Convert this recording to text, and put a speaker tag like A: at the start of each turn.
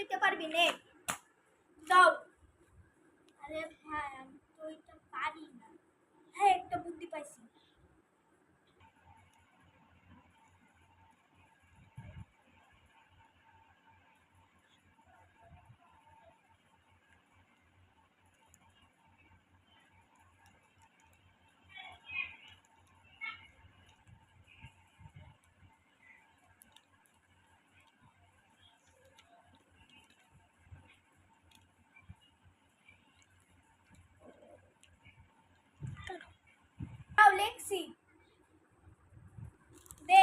A: লইতে পারবি নে দাও।
B: আরে ভাই আমি তো এটা পারি না।
A: হ্যাঁ একটা বুদ্ধি পাইছি। লেখছি দে।